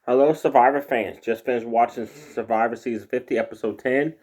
Hello, Survivor fans. Just finished watching Survivor Season 50, Episode 10.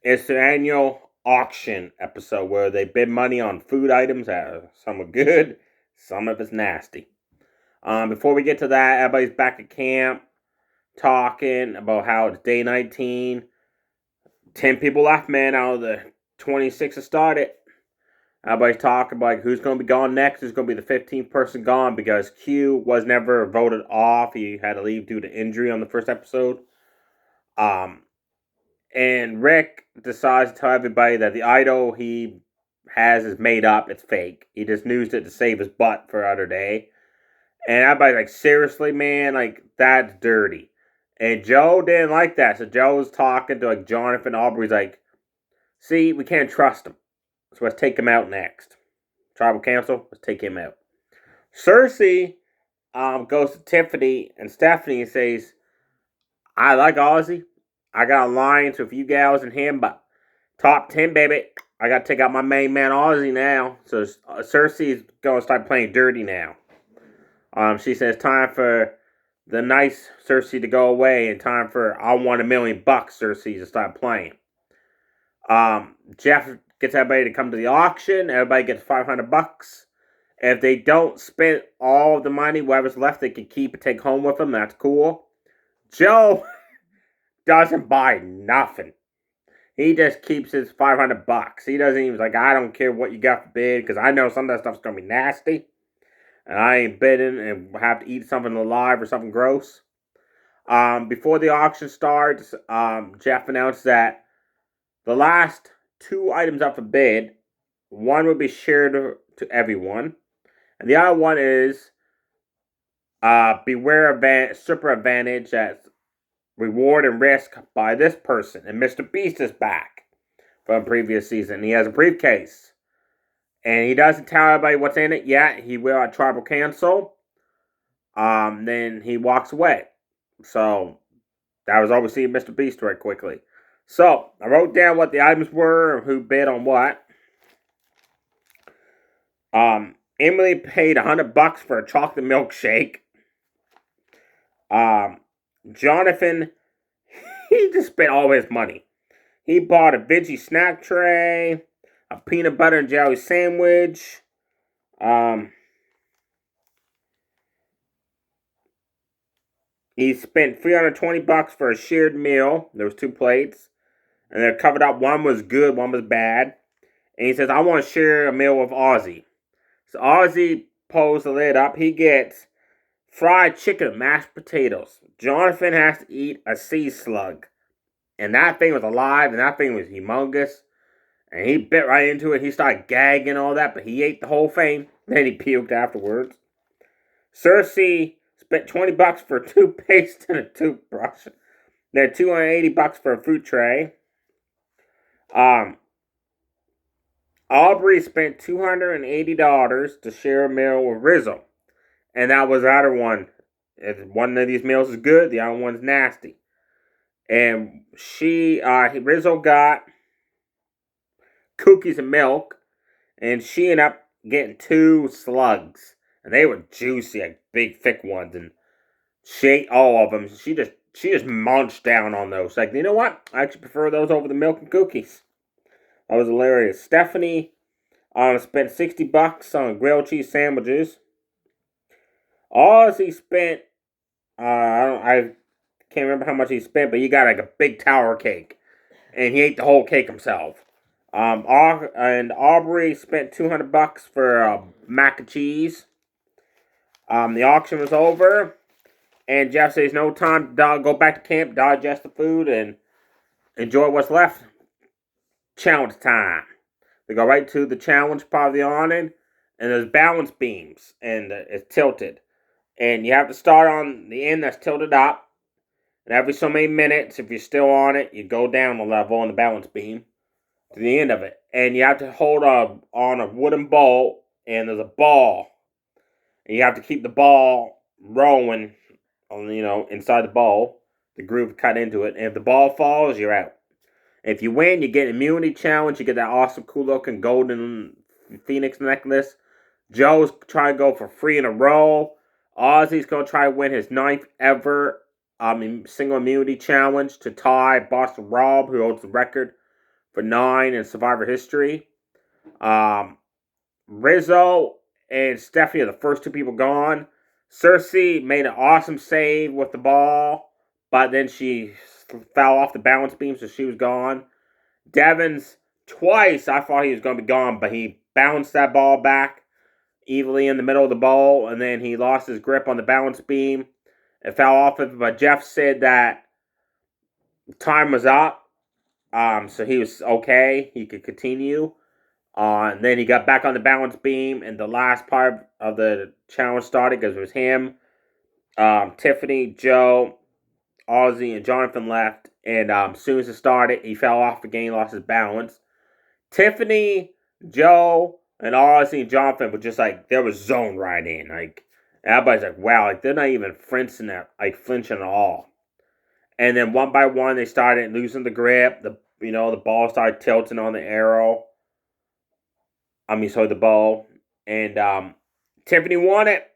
It's the annual auction episode where they bid money on food items. Some are good, some of it's nasty. Before we get to that, everybody's back at camp talking about how it's day 19. 10 people left, man, out of the 26 that started. Everybody's talking about who's going to be gone next. Who's going to be the 15th person gone because Q was never voted off. He had to leave due to injury on the first episode. Um, and Rick decides to tell everybody that the idol he has is made up. It's fake. He just used it to save his butt for another day. And everybody's like, seriously, man, like that's dirty. And Joe didn't like that, so Joe was talking to like Jonathan Aubrey's like, see, we can't trust him, so let's take him out next. Tribal Council, let's take him out. Cersei goes to Tiffany and Stephanie and says, I like Ozzy. I got alliance with you gals and him, but top 10, baby. I got to take out my main man Ozzy now. So Cersei's going to start playing dirty now. She says time for the nice Cersei to go away and time for I want $1,000,000 Cersei to start playing. Jeff gets everybody to come to the auction. Everybody gets $500. If they don't spend all the money, whatever's left, they can keep and take home with them. That's cool. Joe doesn't buy nothing. He just keeps his $500. He doesn't even like, I don't care what you got for bid because I know some of that stuff's gonna be nasty, and I ain't bidding and have to eat something alive or something gross. Before the auction starts, Jeff announced that the last two items up for bid, one will be shared to everyone, and the other one is Beware Super Advantage at reward and risk by this person. And Mr. Beast is back from previous season. He has a briefcase. And he doesn't tell everybody what's in it yet. He will at Tribal Council. Then he walks away. So that was all we see of Mr. Beast right quickly. So I wrote down what the items were and who bid on what. Emily paid $100 for a chocolate milkshake. Jonathan, he just spent all his money. He bought a veggie snack tray, a peanut butter and jelly sandwich. He spent $320 for a shared meal. There was two plates, and they're covered up. One was good, one was bad. And he says, "I want to share a meal with Ozzy." So Ozzy pulls the lid up. He gets fried chicken, mashed potatoes. Jonathan has to eat a sea slug, and that thing was alive, and that thing was humongous. And he bit right into it. He started gagging and all that, but he ate the whole thing. Then he puked afterwards. Cersei spent $20 for toothpaste and a toothbrush. Then $280 for a fruit tray. Aubrey spent $280 to share a meal with Rizzo. And that was the other one. If one of these meals is good, the other one's nasty. And Rizzo got cookies and milk, and she ended up getting two slugs, and they were juicy, like big thick ones, and she ate all of them. She just munched down on those. Like, you know what? I actually prefer those over the milk and cookies. That was hilarious. Stephanie spent $60 on grilled cheese sandwiches. Ozzy spent I can't remember how much he spent, but he got like a big tower cake, and he ate the whole cake himself. And Aubrey spent $200 for mac and cheese. The auction was over, and Jeff says no time to go back to camp, digest the food, and enjoy what's left. Challenge time. They go right to the challenge part of the awning, and there's balance beams, and it's tilted. And you have to start on the end that's tilted up, and every so many minutes, if you're still on it, you go down a level on the balance beam to the end of it. And you have to hold on a wooden bowl, and there's a ball. And you have to keep the ball rolling, inside the bowl, the groove cut into it. And if the ball falls, you're out. If you win, you get an immunity challenge. You get that awesome, cool-looking golden phoenix necklace. Joe's trying to go for 3 in a row. Ozzy's going to try to win his 9th ever single immunity challenge to tie Boston Rob, who holds the record for 9 in Survivor history. Rizzo and Stephanie are the first 2 people gone. Cersei made an awesome save with the ball, but then she fell off the balance beam, so she was gone. Devins, twice I thought he was going to be gone, but he bounced that ball back evenly in the middle of the bowl, and then he lost his grip on the balance beam. It fell off of it, but Jeff said that time was up, so he was okay. He could continue. And then he got back on the balance beam, and the last part of the challenge started because it was him, Tiffany, Joe, Ozzy, and Jonathan left. And as soon as it started, he fell off again, lost his balance. Tiffany, Joe, and Ozzy and Jonathan were just like, they were zoned right in. Like, everybody's like, wow, like they're not even flinching at all. And then one by one, they started losing the grip. The ball started tilting on the arrow. The ball. And Tiffany won it.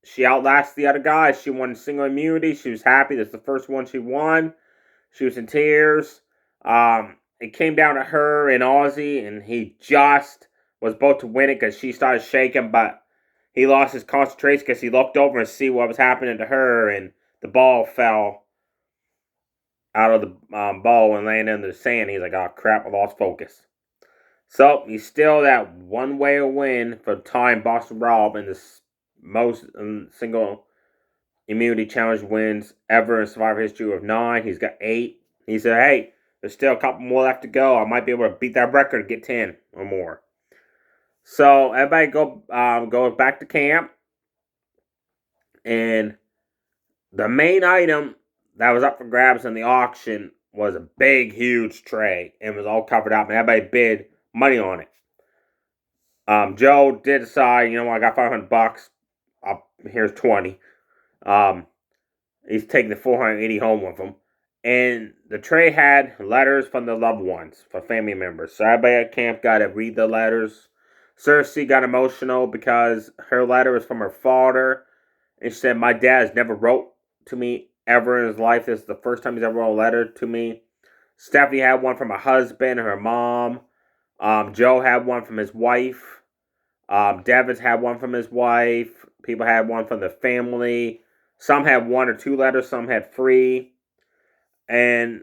She outlasted the other guys. She won single immunity. She was happy. That's the first one she won. She was in tears. It came down to her and Ozzy, and he just was about to win it because she started shaking, but he lost his concentration because he looked over and see what was happening to her, and the ball fell out of the ball and landed in the sand. He's like, oh crap, I lost focus. So he's still that one way to win for tying Boston Rob in the most single immunity challenge wins ever in Survivor history of 9. He's got 8. He said, hey, there's still a couple more left to go. I might be able to beat that record and get 10 or more. So everybody goes back to camp. And the main item that was up for grabs in the auction was a big, huge tray. And was all covered up. And everybody bid money on it. Joe did decide, I got $500. Here's 20. He's taking the 480 home with him. And the tray had letters from the loved ones, for family members. So everybody at camp got to read the letters. Cersei got emotional because her letter was from her father. And she said, my dad has never wrote to me ever in his life. This is the first time he's ever wrote a letter to me. Stephanie had one from her husband and her mom. Joe had one from his wife. Devin had one from his wife. People had one from the family. Some had 1 or 2 letters. Some had 3. And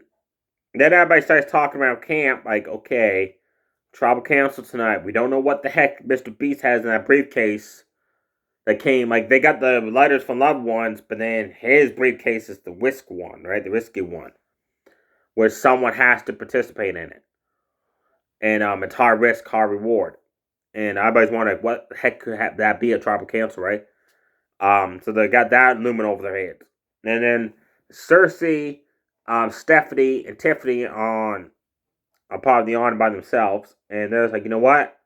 then everybody starts talking around camp like, okay, tribal council tonight. We don't know what the heck Mr. Beast has in that briefcase that came. Like, they got the letters from loved ones, but then his briefcase is the whisk one, right? The risky one. Where someone has to participate in it. And it's high risk, high reward. And everybody's wondering, what the heck could that be a tribal council, right? So they got that looming over their heads. And then Cersei, Stephanie, and Tiffany are part of the honor by themselves. And they're like, you know what?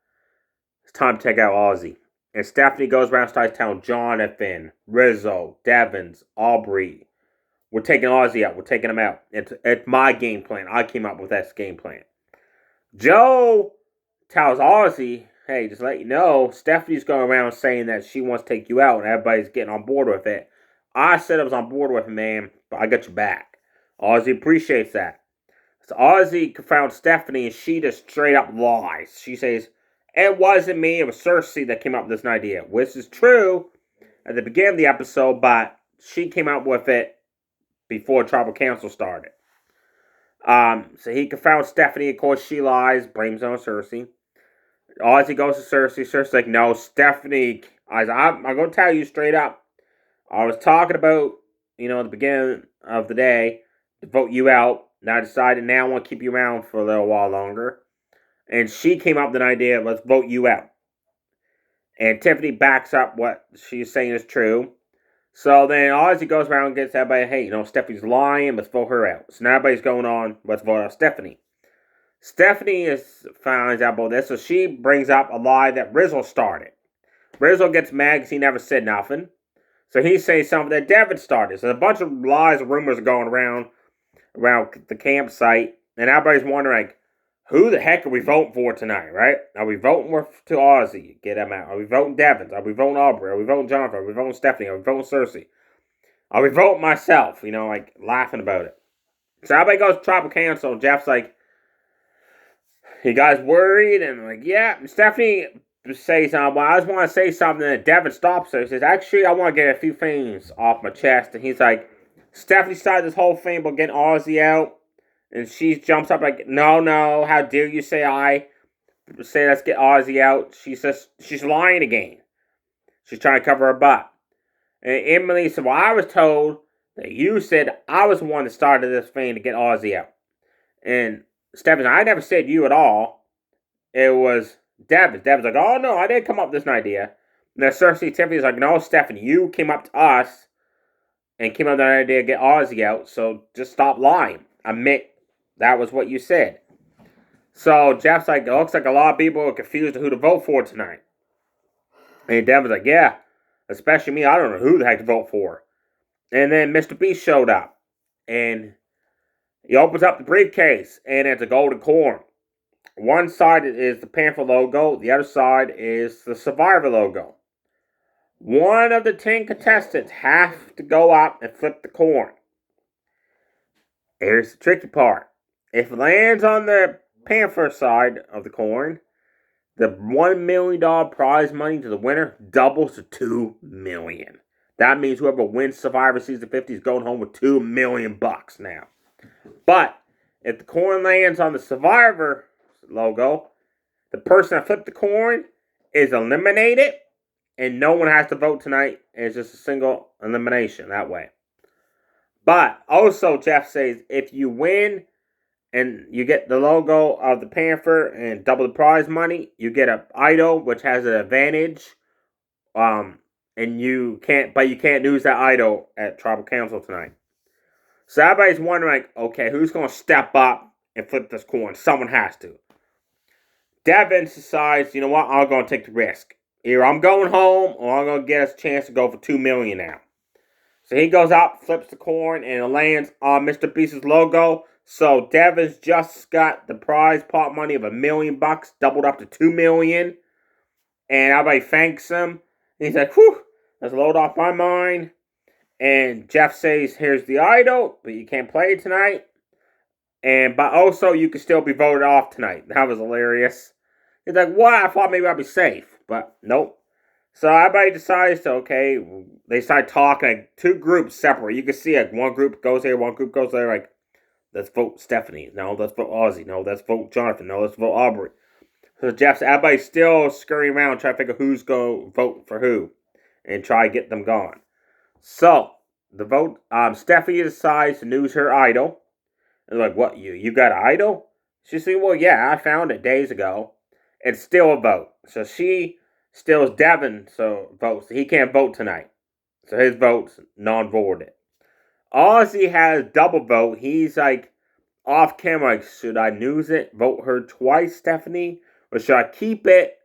It's time to take out Ozzy. And Stephanie goes around and starts telling Jonathan, Rizzo, Devins, Aubrey, we're taking Ozzy out. We're taking him out. It's my game plan. I came up with that game plan. Joe tells Ozzy, hey, just let you know, Stephanie's going around saying that she wants to take you out, and everybody's getting on board with it. I said I was on board with it, man, but I got your back. Ozzy appreciates that. So Ozzy confounds Stephanie, and she just straight up lies. She says, it wasn't me, it was Cersei that came up with this idea, which is true at the beginning of the episode, but she came up with it before Tribal Council started. So he confounds Stephanie. Of course, she lies, blames on Cersei. Ozzy goes to Cersei. Cersei's like, no, Stephanie. I'm going to tell you straight up. I was talking about, at the beginning of the day, to vote you out. And I decided now I want to keep you around for a little while longer. And she came up with an idea, let's vote you out. And Tiffany backs up what she's saying is true. So then Ozzy goes around and gets everybody, hey, Stephanie's lying, let's vote her out. So now everybody's going on, let's vote out Stephanie. Stephanie finds out about this, so she brings up a lie that Rizzo started. Rizzo gets mad because he never said nothing. So he says something that Devin started. So a bunch of lies and rumors are going around the campsite, and everybody's wondering, like, who the heck are we voting for tonight, right? Are we voting to Ozzy? Get him out. Are we voting Devin? Are we voting Aubrey? Are we voting Jonathan? Are we voting Stephanie? Are we voting Cersei? I'll revolt myself, like laughing about it. So everybody goes tribal council. Jeff's like, you guys worried? And I'm like, yeah. Stephanie says, well, I just want to say something. And Devin stops her. He says, actually, I want to get a few things off my chest. And he's like, Stephanie started this whole thing about getting Ozzy out. And she jumps up like, no, how dare you say let's get Ozzy out. She says she's lying again. She's trying to cover her butt. And Emily said, well, I was told that you said I was the one that started this thing to get Ozzy out. And Stephanie, I never said you at all. It was Devin. Devin's like, oh no, I didn't come up with this idea. And then Cersei Tiffany's like, no, Stephanie, you came up to us and came up with an idea to get Ozzy out, so just stop lying. Admit that was what you said. So Jeff's like, it looks like a lot of people are confused on who to vote for tonight. And Devin's like, yeah, especially me, I don't know who the heck to vote for. And then Mr. Beast showed up. And he opens up the briefcase, and it's a golden corn. One side is the Panther logo, the other side is the Survivor logo. One of the 10 contestants have to go up and flip the coin. Here's the tricky part. If it lands on the Panther side of the coin, the $1 million prize money to the winner doubles to $2 million. That means whoever wins Survivor Season 50 is going home with $2 million now. But if the coin lands on the Survivor logo, the person that flipped the coin is eliminated, and no one has to vote tonight. It's just a single elimination that way. But also, Jeff says, if you win and you get the logo of the Panther and double the prize money, you get an idol which has an advantage. And you can't use that idol at Tribal Council tonight. So everybody's wondering, like, okay, who's going to step up and flip this coin? Someone has to. Devin decides, you know what, I'm going to take the risk. Either I'm going home or I'm going to get a chance to go for $2 million now. So he goes out, flips the coin, and it lands on Mr. Beast's logo. So Devin's just got the prize pot money of $1 million, doubled up to $2 million. And everybody thanks him. And he's like, whew, that's a load off my mind. And Jeff says, here's the idol, but you can't play it tonight. But also, you can still be voted off tonight. That was hilarious. He's like, what? I thought maybe I'd be safe. But nope. So everybody decides to, okay, they start talking. Like, two groups separate. You can see like one group goes here, one group goes there. Like, let's vote Stephanie. No, let's vote Ozzy. No, let's vote Jonathan. No, let's vote Aubrey. So everybody's still scurrying around trying to figure who's going to vote for who. And try to get them gone. So, the vote, Stephanie decides to lose her idol. And like, what, you got an idol? She said, well, yeah, I found it days ago. It's still a vote. So she steals Devin, votes. He can't vote tonight. So his vote's non-voted. Ozzy has double vote. He's like, off camera, like, should I lose it? Vote her twice, Stephanie? Or should I keep it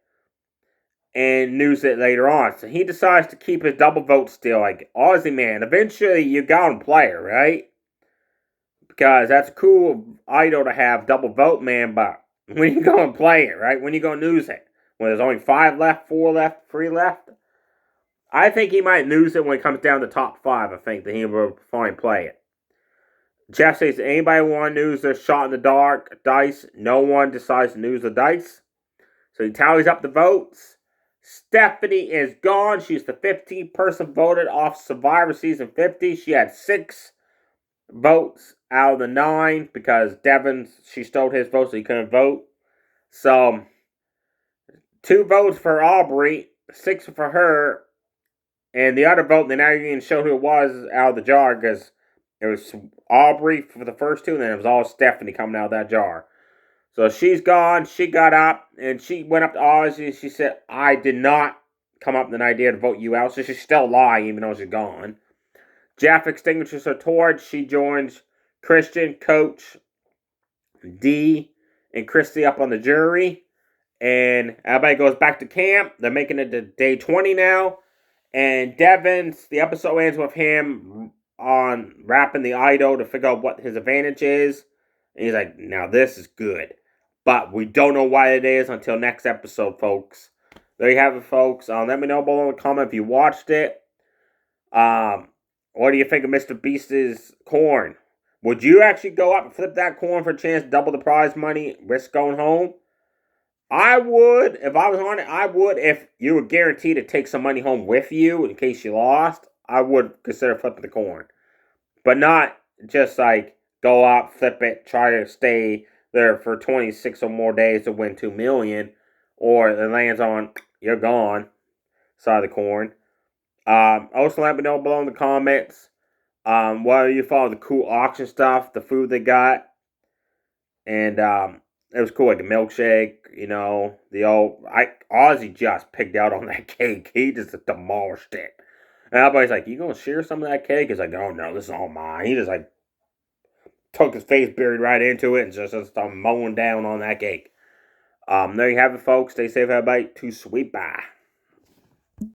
and news it later on? So he decides to keep his double vote still. Like, Ozzy, man, eventually you gotta play it, right? Because that's a cool idol to have, double vote, man, but when you gonna play it, right? When you gonna news it? When there's only 5 left, 4 left, 3 left? I think he might news it when it comes down to top 5, I think, that he will finally play it. Jeff says, anybody want to news their shot in the dark dice? No one decides to news the dice. So he tallies up the votes. Stephanie is gone. She's the 15th person voted off Survivor Season 50. She had 6 votes out of the 9 because Devin, she stole his vote, so he couldn't vote. So, 2 votes for Aubrey, 6 for her, and the other vote, they never even showed who it was out of the jar because it was Aubrey for the first 2, and then it was all Stephanie coming out of that jar. So she's gone. She got up and she went up to Ozzy. She said, I did not come up with an idea to vote you out. So she's still lying even though she's gone. Jeff extinguishes her torch. She joins Christian, Coach, D, and Christy up on the jury. And everybody goes back to camp. They're making it to day 20 now. And Devin's, the episode ends with him on wrapping the idol to figure out what his advantage is. And he's like, now this is good. But we don't know why it is until next episode, folks. There you have it, folks. Let me know below in the comment if you watched it. What do you think of Mr. Beast's corn? Would you actually go up and flip that corn for a chance to double the prize money, risk going home? I would, if I was on it, I would, if you were guaranteed to take some money home with you in case you lost, I would consider flipping the corn. But not just like go out, flip it, try to stay there for 26 or more days to win 2 million, or it lands on, you're gone, side of the corn. Also let me know below in the comments whether you follow the cool auction stuff, the food they got, and it was cool, like the milkshake, the old Ozzy just picked out on that cake. He just demolished it. And everybody's like, "You gonna share some of that cake?" He's like, "Oh no, this is all mine." He just like took his face, buried right into it, and just started mowing down on that cake. There you have it, folks. Stay safe, everybody. Too sweet, bye.